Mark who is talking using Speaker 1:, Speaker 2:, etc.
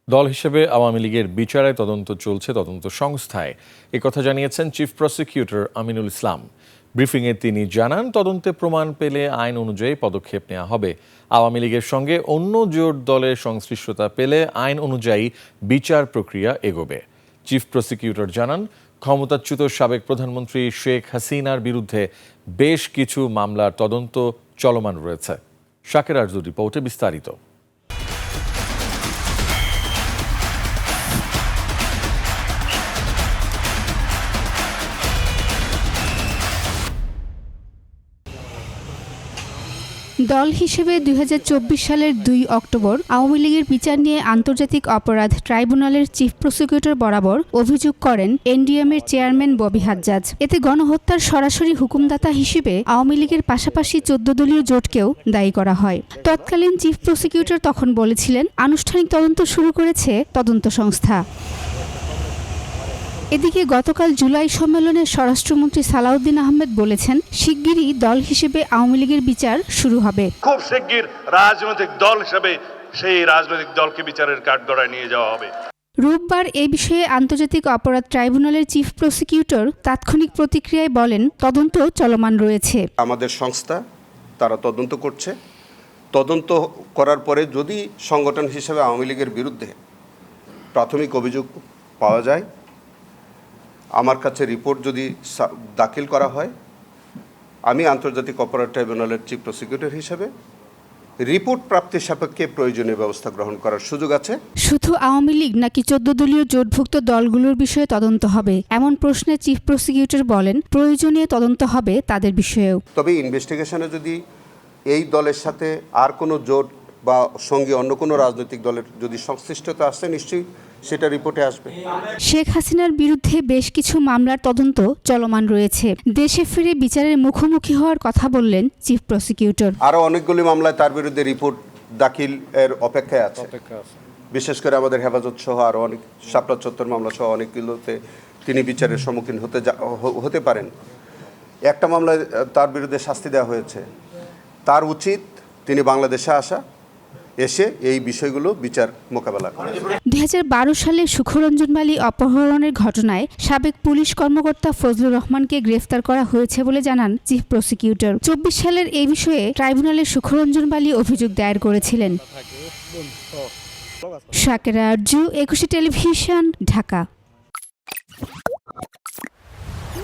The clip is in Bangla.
Speaker 1: দল হিসেবে আওয়ামী লীগের বিচারে তদন্ত চলছে তদন্ত সংস্থায়, একথা জানিয়েছেন চিফ প্রসিকিউটর আমিনুল ইসলাম। ব্রিফিংয়ে তিনি জানান, তদন্তে প্রমাণ পেলে আইন অনুযায়ী পদক্ষেপ নেওয়া হবে। আওয়ামী লীগের সঙ্গে অন্য জোট দলের সংশ্লিষ্টতা পেলে আইন অনুযায়ী বিচার প্রক্রিয়া এগোবে। চিফ প্রসিকিউটর জানান, ক্ষমতাচ্যুত সাবেক প্রধানমন্ত্রী শেখ হাসিনার বিরুদ্ধে বেশ কিছু মামলার তদন্ত চলমান রয়েছে। শাকের আরজুর রিপোর্টে বিস্তারিত।
Speaker 2: দল হিসেবে ২০২৪ সালের ২ অক্টোবর আওয়ামী লীগের বিচার নিয়ে আন্তর্জাতিক অপরাধ ট্রাইব্যুনালের চিফ প্রসিকিউটর বরাবর অভিযোগ করেন এনডিএমের চেয়ারম্যান ববি হাজ্জাজ। এতে গণহত্যার সরাসরি হুকুমদাতা হিসেবে আওয়ামী লীগের পাশাপাশি ১৪ দলীয় জোটকেও দায়ী করা হয়। তৎকালীন চিফ প্রসিকিউটর তখন বলেছিলেন, আনুষ্ঠানিক তদন্ত শুরু করেছে তদন্ত সংস্থা। এদিকে গতকাল জুলাই সম্মেলনে স্বরাষ্ট্রমন্ত্রী সালাউদ্দিন আহমেদ বলেছেন, শিগগিরই দল হিসেবে আওয়ামী লীগের বিচার শুরু হবে।
Speaker 3: খুব শিগগির রাজনৈতিক দল হিসেবে সেই রাজনৈতিক দলকে বিচারের কাঠগড়ায় নিয়ে যাওয়া হবে।
Speaker 2: রোববার এ বিষয়ে আন্তর্জাতিক অপরাধ ট্রাইব্যুনালের চিফ প্রসিকিউটর তাৎক্ষণিক প্রতিক্রিয়ায় বলেন, তদন্ত চলমান রয়েছে।
Speaker 4: আমাদের সংস্থা তারা তদন্ত করছে। তদন্ত করার পরে যদি সংগঠন হিসেবে আওয়ামী লীগের বিরুদ্ধে প্রাথমিক অভিযোগ পাওয়া যায়, আমার কাছে রিপোর্ট যদি দাখিল করা হয়, আমি আন্তর্জাতিক অপরাধ ট্রাইব্যুনালের চিফ প্রসিকিউটর হিসেবে রিপোর্ট প্রাপ্তির সাপেক্ষে প্রয়োজনীয় ব্যবস্থা গ্রহণ করার সুযোগ আছে।
Speaker 2: শুধু আওয়ামী লীগ নাকি ১৪ দলীয় জোটভুক্ত দলগুলোর বিষয়ে তদন্ত হবে, এমন প্রশ্নে চিফ প্রসিকিউটর বলেন, প্রয়োজনীয় তদন্ত হবে তাদের বিষয়েও।
Speaker 4: তবে ইনভেস্টিগেশনে যদি এই দলের সাথে আর কোনো জোট বা সঙ্গে অন্য কোনো রাজনৈতিক দলের যদি সংশ্লিষ্টতা আসে, নিশ্চয়ই সেটা রিপোর্টে আসবে।
Speaker 2: শেখ হাসিনার বিরুদ্ধে বেশ কিছু মামলার তদন্ত চলমান রয়েছে। দেশে ফিরে বিচারের মুখোমুখি হওয়ার কথা বললেন চিফ প্রসিকিউটর।
Speaker 4: আরও অনেকগুলি মামলায় তার বিরুদ্ধে রিপোর্ট দাখিল এর অপেক্ষায় আছে। বিশেষ করে আমাদের হেফাজত সহ আরও অনেক শাপলা চত্বর মামলা সহ অনেকগুলোতে তিনি বিচারের সম্মুখীন হতে পারেন। একটা মামলায় তার বিরুদ্ধে শাস্তি দেওয়া হয়েছে। তার উচিত তিনি বাংলাদেশে এসে এই বিষয়গুলো বিচার মোকাবেলা করে।
Speaker 2: ২০১২ সালে সুখরঞ্জন বালী অপহরণের ঘটনায় সাবেক পুলিশ কর্মকর্তা ফজলুর রহমানকে গ্রেফতার করা হয়েছে বলে জানান চিফ প্রসিকিউটর। ২৪ সালের এই বিষয়ে ট্রাইব্যুনালে সুখরঞ্জন বালী অভিযোগ দায়ের করেছিলেন। শাকের আরজু, ২১ টেলিভিশন, ঢাকা।